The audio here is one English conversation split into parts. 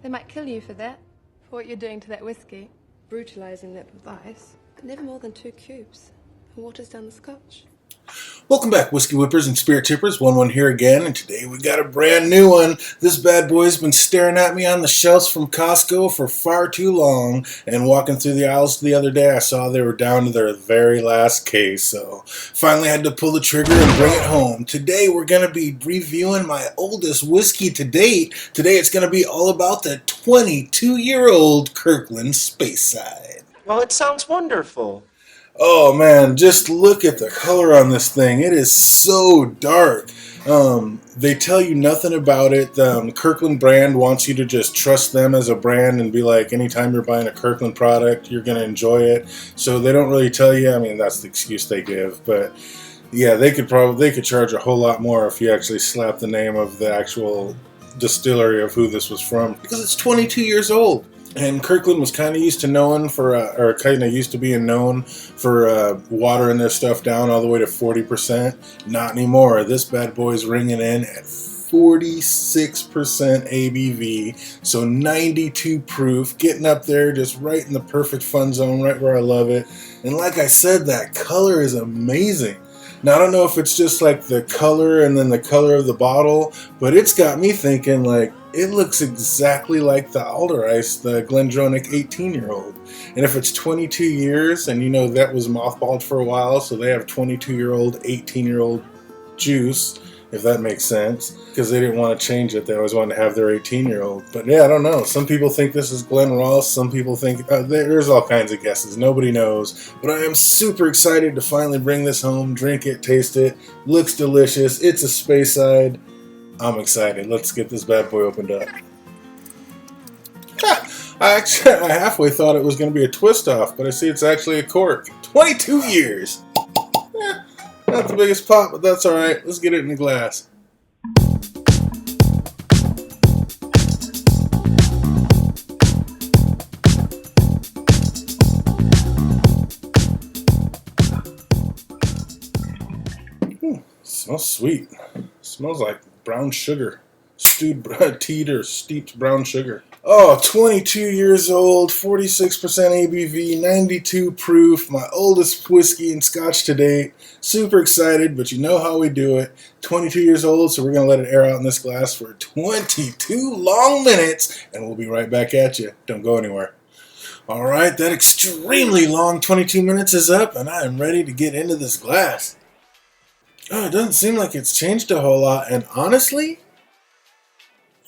They might kill you for that, for what you're doing to that whiskey. Brutalising that with ice. Never more than 2 cubes. And waters down the Scotch. Welcome back, Whiskey Whippers and Spirit Tippers. 1-1 here again, and today we got a brand new one. This bad boy's been staring at me on the shelves from Costco for far too long, and walking through the aisles the other day, I saw they were down to their very last case, so finally had to pull the trigger and bring it home. Today we're going to be reviewing my oldest whiskey to date. Today it's going to be all about the 22-year-old Kirkland Speyside. Well, it sounds wonderful. Oh man, just look at the color on this thing. It is so dark. They tell you nothing about it. The Kirkland brand wants you to just trust them as a brand and be like, anytime you're buying a Kirkland product, you're going to enjoy it. So they don't really tell you. I mean, that's the excuse they give. But yeah, they could charge a whole lot more if you actually slap the name of the actual distillery of who this was from. Because it's 22 years old. And Kirkland was kind of used to being known for watering their stuff down all the way to 40%. Not anymore. This bad boy's ringing in at 46% ABV, so 92 proof, getting up there just right in the perfect fun zone, right where I love it. And like I said, that color is amazing. Now, I don't know if it's just like the color and then the color of the bottle, but it's got me thinking like it looks exactly like the Alder Ice, the Glendronach 18-year-old. And if it's 22 years, and you know that was mothballed for a while, so they have 22-year-old, 18-year-old juice, if that makes sense, because they didn't want to change it. They always wanted to have their 18-year-old. But yeah, I don't know. Some people think this is Glen Ross. Some people think there's all kinds of guesses. Nobody knows. But I am super excited to finally bring this home, drink it, taste it. Looks delicious. It's a Speyside. I'm excited. Let's get this bad boy opened up. I halfway thought it was going to be a twist off, but I see it's actually a cork. 22 years. Not the biggest pop, but that's alright. Let's get it in the glass. Smells sweet. Smells like brown sugar. Teed or steeped brown sugar. Oh, 22 years old, 46% ABV, 92 proof, my oldest whiskey and Scotch to date. Super excited, but you know how we do it. 22 years old, so we're going to let it air out in this glass for 22 long minutes, and we'll be right back at you. Don't go anywhere. All right, that extremely long 22 minutes is up, and I am ready to get into this glass. Oh, it doesn't seem like it's changed a whole lot, and honestly,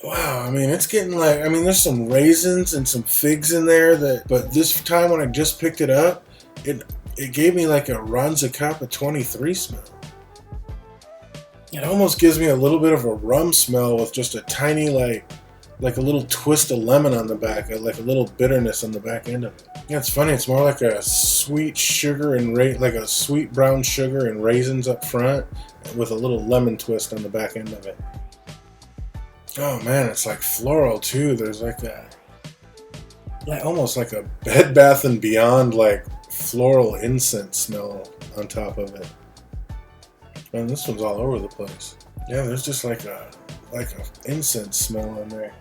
wow, I mean, it's getting like, there's some raisins and some figs in there, but this time when I just picked it up, it gave me like a Ranzacapa 23 smell. It almost gives me a little bit of a rum smell with just a tiny, like a little twist of lemon on the back, like a little bitterness on the back end of it. Yeah, it's funny, it's more like a sweet sugar and like a sweet brown sugar and raisins up front with a little lemon twist on the back end of it. Oh man, it's like floral too. There's like almost like a Bed Bath & Beyond like floral incense smell on top of it. Man, this one's all over the place. Yeah, there's just like a incense smell in there.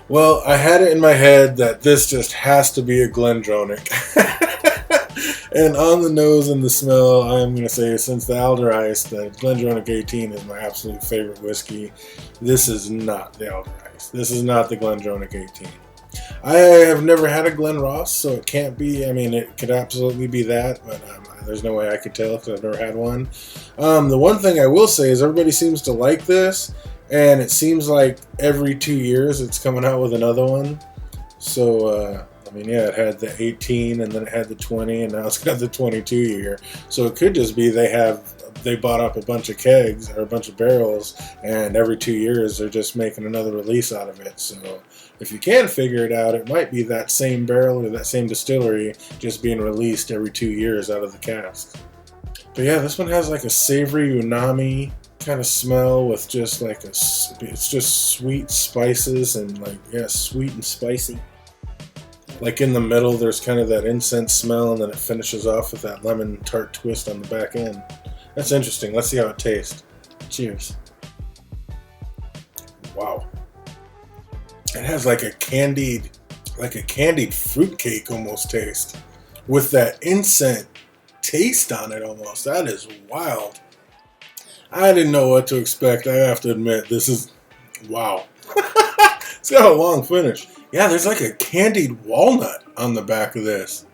Well, I had it in my head that this just has to be a Glendronach. And on the nose and the smell, I'm going to say, since the Alder Ice, the Glendronach 18 is my absolute favorite whiskey. This is not the Alder Ice. This is not the Glendronach 18. I have never had a Glen Ross, so it can't be. It could absolutely be that, but there's no way I could tell because I've never had one. The one thing I will say is everybody seems to like this, and it seems like every 2 years it's coming out with another one. So, it had the 18, and then it had the 20, and now it's got the 22 year. So it could just be they bought up a bunch of kegs or a bunch of barrels, and every 2 years they're just making another release out of it. So if you can figure it out, it might be that same barrel or that same distillery just being released every 2 years out of the cask. But yeah, this one has like a savory umami kind of smell with just like it's just sweet spices and sweet and spicy. Like in the middle, there's kind of that incense smell, and then it finishes off with that lemon tart twist on the back end. That's interesting. Let's see how it tastes. Cheers. Wow. It has like a candied fruitcake almost taste with that incense taste on it almost. That is wild. I didn't know what to expect. I have to admit, this is wow. It's got a long finish. Yeah, there's like a candied walnut on the back of this.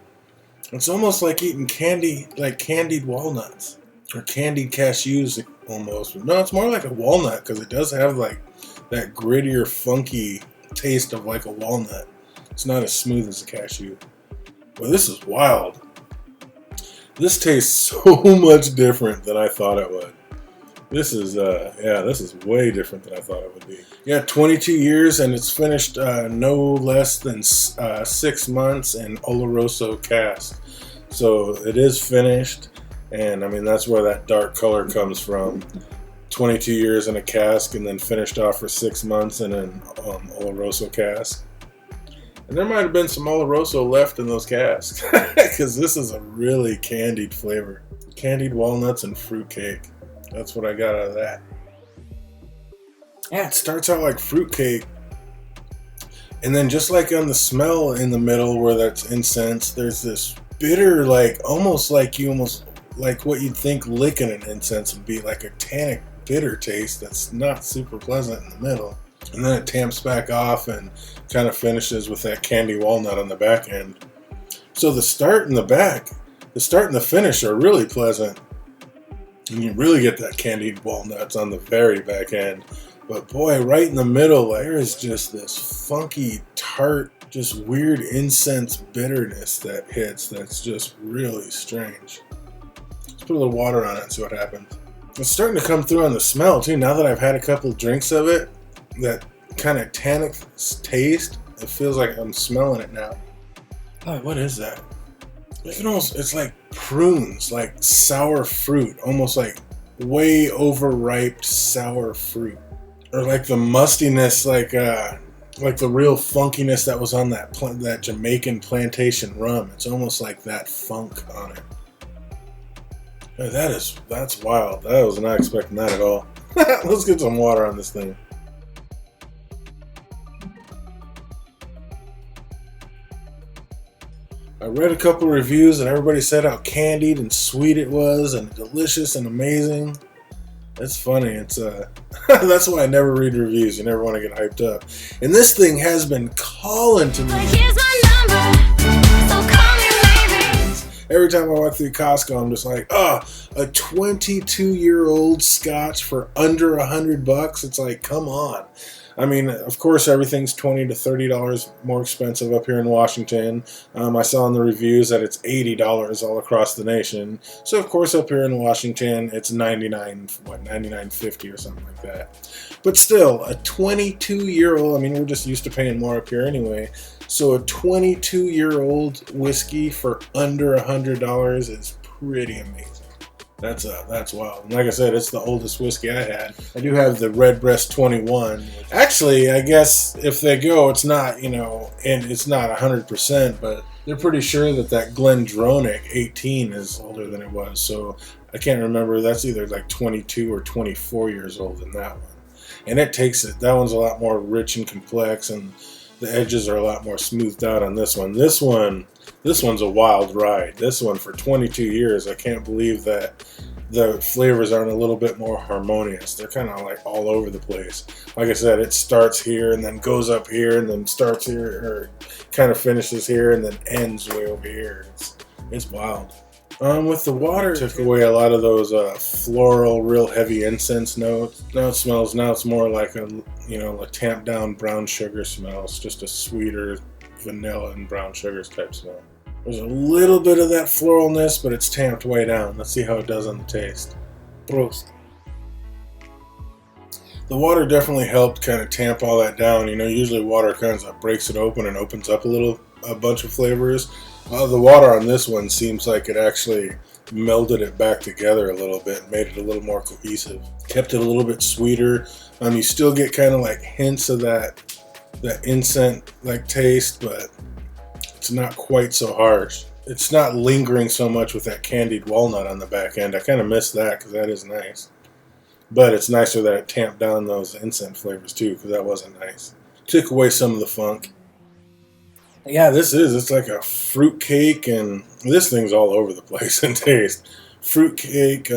It's almost like eating candy, like candied walnuts or candied cashews almost. No, it's more like a walnut because it does have like that grittier, funky taste of like a walnut. It's not as smooth as a cashew. But this is wild. This tastes so much different than I thought it would. This is, this is way different than I thought it would be. Yeah, 22 years, and it's finished no less than 6 months in Oloroso cask. So it is finished, and I mean, that's where that dark color comes from. 22 years in a cask, and then finished off for 6 months in an Oloroso cask. And there might have been some Oloroso left in those casks, because this is a really candied flavor. Candied walnuts and fruitcake. That's what I got out of that. Yeah, it starts out like fruitcake. And then just like on the smell in the middle where that's incense, there's this bitter, like almost like what you'd think licking an incense would be, like a tannic bitter taste that's not super pleasant in the middle. And then it tamps back off and kind of finishes with that candy walnut on the back end. So the start and the finish are really pleasant. And you really get that candied walnuts on the very back end. But boy, right in the middle, there is just this funky, tart, just weird incense bitterness that hits that's just really strange. Let's put a little water on it and see what happens. It's starting to come through on the smell too. Now that I've had a couple drinks of it, that kind of tannic taste, it feels like I'm smelling it now. Oh, what is that? It's like prunes, like sour fruit, almost like way overripe sour fruit, or like the mustiness, like the real funkiness that was on that Jamaican plantation rum. It's almost like that funk on it. Hey, that's wild. I was not expecting that at all. Let's get some water on this thing. I read a couple of reviews and everybody said how candied and sweet it was and delicious and amazing. It's funny. It's that's why I never read reviews. You never want to get hyped up. And this thing has been calling to me. Here's my number, so call me maybe. Every time I walk through Costco, I'm just like, a 22-year-old Scotch for under $100. It's like, come on. I mean, of course, everything's $20 to $30 more expensive up here in Washington. I saw in the reviews that it's $80 all across the nation. So, of course, up here in Washington, it's $99.50 or something like that. But still, a 22-year-old, I mean, we're just used to paying more up here anyway. So a 22-year-old whiskey for under $100 is pretty amazing. That's wild. And like I said, it's the oldest whiskey I had. I do have the Redbreast 21. Actually, I guess if they go, it's not, and it's not 100%, but they're pretty sure that Glendronach 18 is older than it was. So I can't remember. That's either like 22 or 24 years old in that one. And it takes it. That one's a lot more rich and complex, and the edges are a lot more smoothed out on this one. This one's a wild ride. This one for 22 years, I can't believe that the flavors aren't a little bit more harmonious. They're kind of like all over the place. Like I said, it starts here and then goes up here and then starts here, or kind of finishes here and then ends way over here. It's wild. With the water, took away a lot of those floral, real heavy incense notes. Now it's more like a tamped down brown sugar smell. It's just a sweeter vanilla and brown sugars type smell. There's a little bit of that floralness, but it's tamped way down. Let's see how it does on the taste. Prost. The water definitely helped kind of tamp all that down. Usually water kind of breaks it open and opens up a bunch of flavors. The water on this one seems like it actually melded it back together a little bit, made it a little more cohesive. Kept it a little bit sweeter. You still get kind of like hints of that incense like taste, but it's not quite so harsh. It's not lingering so much with that candied walnut on the back end. I kind of miss that because that is nice. But it's nicer that it tamped down those incense flavors too, because that wasn't nice. Took away some of the funk. Yeah, it's like a fruit cake, and this thing's all over the place in taste. Fruit cake,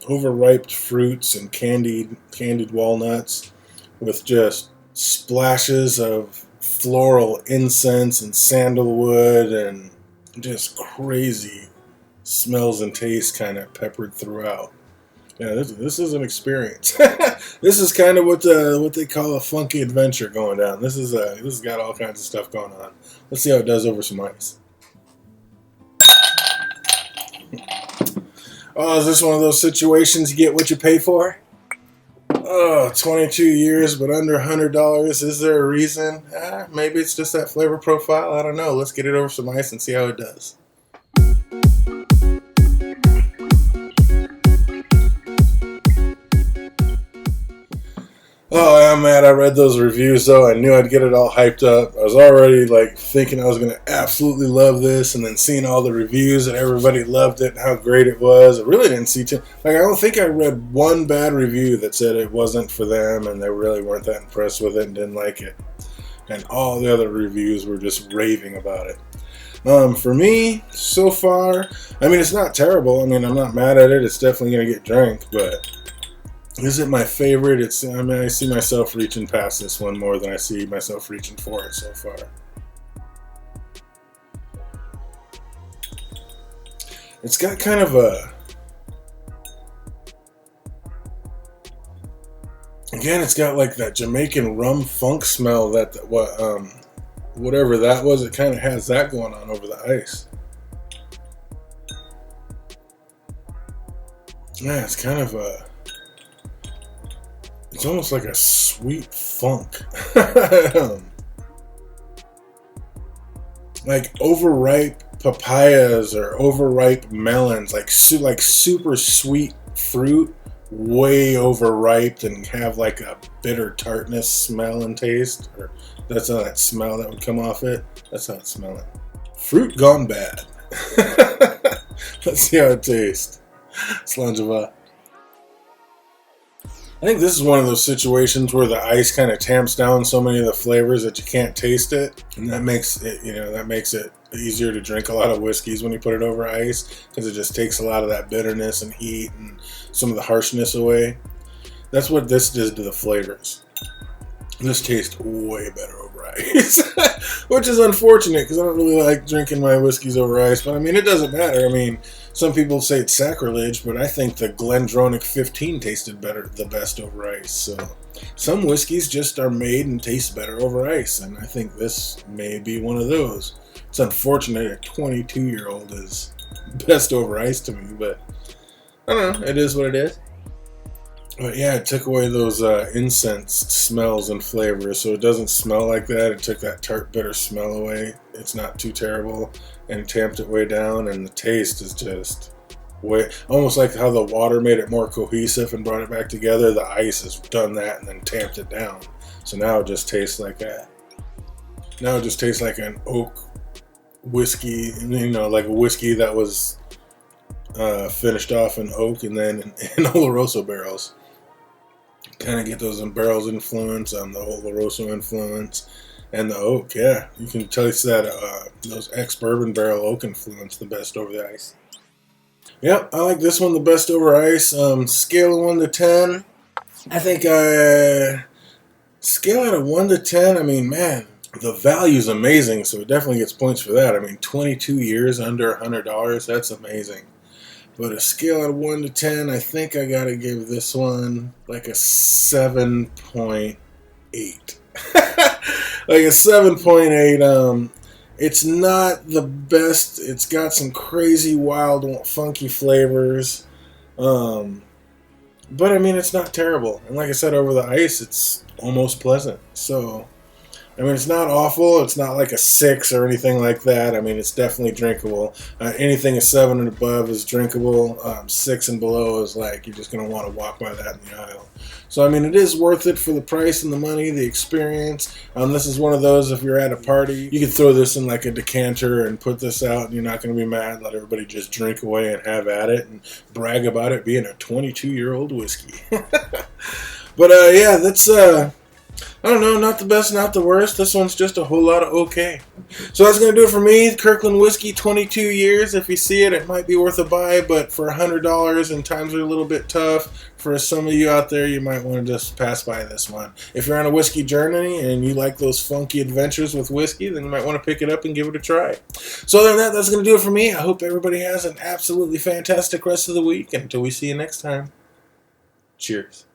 overripe fruits and candied walnuts with just splashes of floral incense and sandalwood and just crazy smells and tastes kind of peppered throughout. Yeah, this is an experience. This is kind of what they call a funky adventure going down. This has got all kinds of stuff going on. Let's see how it does over some ice. Oh, is this one of those situations you get what you pay for? Oh, 22 years, but under $100. Is there a reason? Maybe it's just that flavor profile. I don't know. Let's get it over some ice and see how it does. Oh, I'm mad I read those reviews, though. I knew I'd get it all hyped up. I was already, like, thinking I was going to absolutely love this, and then seeing all the reviews that everybody loved it and how great it was. I really didn't see I don't think I read one bad review that said it wasn't for them, and they really weren't that impressed with it and didn't like it. And all the other reviews were just raving about it. For me, so far, I mean, it's not terrible. I mean, I'm not mad at it. It's definitely going to get drank, but... is it my favorite? I see myself reaching past this one more than I see myself reaching for it so far. It's got kind of it's got like that Jamaican rum funk smell whatever that was. It kind of has that going on over the ice. Yeah, it's kind of it's almost like a sweet funk. Like overripe papayas or overripe melons, like super sweet fruit, way overripe and have like a bitter tartness smell and taste. Or that's how that smell that would come off it. That's how it's smelling. Fruit gone bad. Let's see how it tastes. Slangeva. I think this is one of those situations where the ice kind of tamps down so many of the flavors that you can't taste it, and that makes it easier to drink a lot of whiskeys when you put it over ice, because it just takes a lot of that bitterness and heat and some of the harshness away. That's what this does to the flavors. This tastes way better over ice, which is unfortunate because I don't really like drinking my whiskeys over ice. But I mean, it doesn't matter. I mean, some people say it's sacrilege, but I think the Glendronach 15 tasted the best over ice. So some whiskeys just are made and taste better over ice, and I think this may be one of those. It's unfortunate a 22-year-old is best over ice to me, but I don't know. It is what it is. But yeah, it took away those incense smells and flavors, so it doesn't smell like that. It took that tart, bitter smell away. It's not too terrible, and tamped it way down, and the taste is just almost like how the water made it more cohesive and brought it back together. The ice has done that and then tamped it down. So now it just tastes like that. Now it just tastes like an oak whiskey, like a whiskey that was finished off in oak and then in Oloroso barrels. Kind of get those barrels influence, the Oloroso influence, and the oak. Yeah, you can taste that those ex-bourbon barrel oak influence the best over the ice. Yep, I like this one the best over ice. Scale of 1 to 10. I think scale out of 1 to 10. I mean, man, the value's amazing, so it definitely gets points for that. I mean, 22 years under $100. That's amazing. But a scale out of 1 to 10, I think I gotta give this one like a 7.8. Like a 7.8. It's not the best. It's got some crazy, wild, funky flavors. But I mean, it's not terrible. And like I said, over the ice, it's almost pleasant. So, I mean, it's not awful. It's not like a 6 or anything like that. I mean, it's definitely drinkable. Anything a 7 and above is drinkable. 6 and below is like, you're just going to want to walk by that in the aisle. So, I mean, it is worth it for the price and the money, the experience. This is one of those, if you're at a party, you could throw this in like a decanter and put this out, and you're not going to be mad. Let everybody just drink away and have at it and brag about it being a 22-year-old whiskey. But, yeah, that's I don't know, not the best, not the worst. This one's just a whole lot of okay. So that's going to do it for me. Kirkland whiskey, 22 years. If you see it, it might be worth a buy, but for $100 and times are a little bit tough, for some of you out there, you might want to just pass by this one. If you're on a whiskey journey and you like those funky adventures with whiskey, then you might want to pick it up and give it a try. So other than that, that's going to do it for me. I hope everybody has an absolutely fantastic rest of the week. And until we see you next time, cheers.